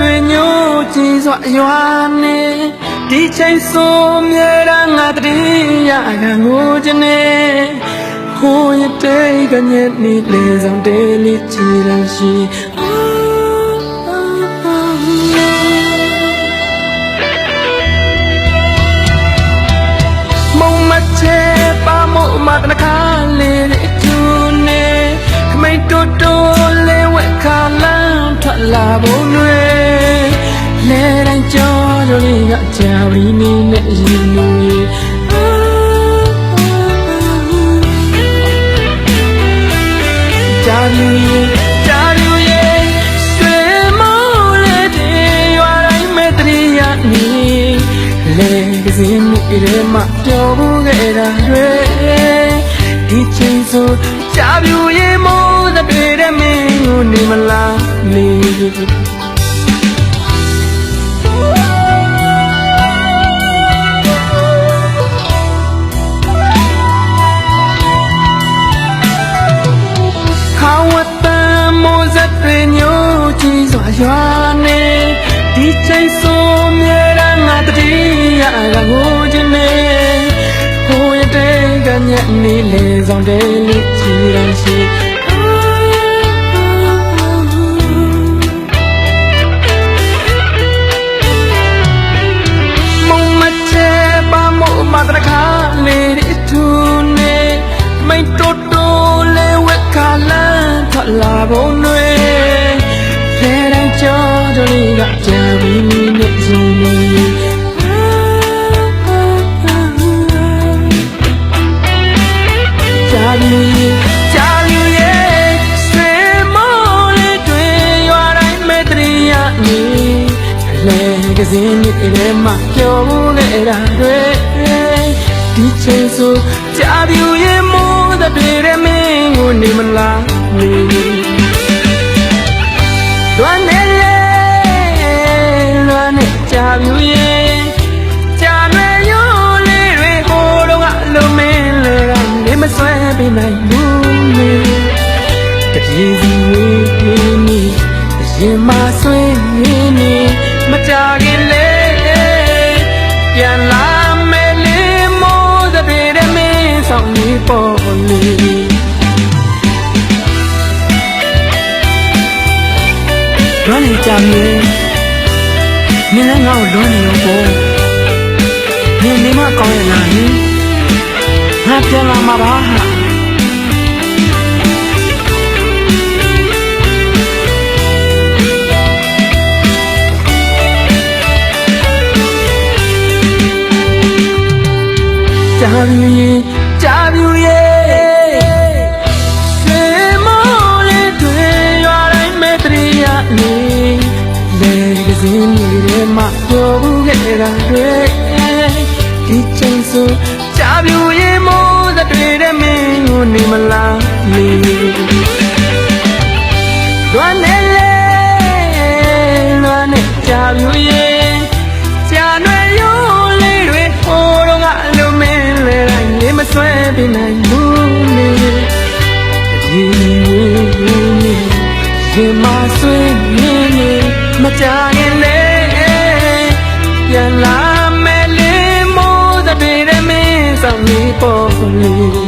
တွေညို့ကြည်စွာရွာနေဒီချိန်ဆိုမြေရငါတည်းရကငိုချင်နေဟိုရတဲ့ကညက်နေလေဆောင်တဲလေးချီရရှိမုံမချေပါမို့မတနခါလေးတူနေခမိတ်တိုးတိုးလေးဝက်ခါလမ်းထွက်လာဖို့တွေလဲတိုင်းကြောတို့လေးကကြာပြီးနေနဲ့ရင်လူကြီးကြာပြီးကြာပြီးရဲ့ဆွေမိုးလေးတွေရွာတိုင်းမဲ့တရီရနေလေကစင်းမိရဲမှာပြောဖို့ခဲ့တာတွေဒီချိန်ဆိုကြာပြီးရဲ့မိုးတွေတဲ့မင်းကိုနေမလားနေရွာနေဒီချိန်ဆိုမြေရငါတည်းရကငိုချင်နေဟိုရတဲ့ကညက်နေလေဆောင်တဲလေးချီရရှိမုံမချေပါမို့မတရခါလေးထူနေမိတ်တိုးတိုးလေးဝက်ခါလန်းထလာဖို့တွေကြောတို့လေးကကြာပြီးနဲ့ရှင်နေကြာပြီးရဲ့ဆွေမိုးလေးတွေရွာတိုင်းမဲ့တရီရနေလေကစင်းနဲ့ရဲမှာပြောဖို့ခဲ့တာတွေဒီချိန်ဆိုကြာပြီးရဲ့မိုးတွေရဲ့မင်းကိုနေမလားနေလွမ်းနေကြာပြူရဲ့ကြာရွယ်ရိုးလေးတွေဟိုတော့ကလုံးမင်းလေးကနေမဆွဲပေးနိုင်ဘူးလေတပြေးစီဝေးနေရင်မဆွေးနေမကြခင်လေပြန်လာမယ်လေမိုးတဲ့တဲ့မင်းဆောင်နေပေါ်လေလွမ်းနေကြမြေနင်လည်းငါ့ကိုလွမ်းနေရောပေါ့နင်နေမကောင်းရလားဟင်ငါပြန်လာမှာပါဟာကြာပြူရဲ့ဆွေမိုးလေးတွေရွာတိုင်းမဲ့တရီရနေလေကစင်းနေမှာပြောဘူးခဲ့တာတွေဒီချိန်ဆိုကြာပြူရဲ့မိုးတွေတဲ့မင်းကိုနေမလားနေလွမ်းနေလေလွမ်းနေကြာပြူရဲ့ကြာရွယ်ရိုးလေးတွေဟိုတော့ကလုံးမင်းလေးတိုင်းနေမဆွဲပေးနိုင်ဘူးနေဒီရင်မဆွေးနေမကြခင်လေပြန်လာမယ်လေမိုးတဲ့မင်းဆောင်နေပေါ်လေ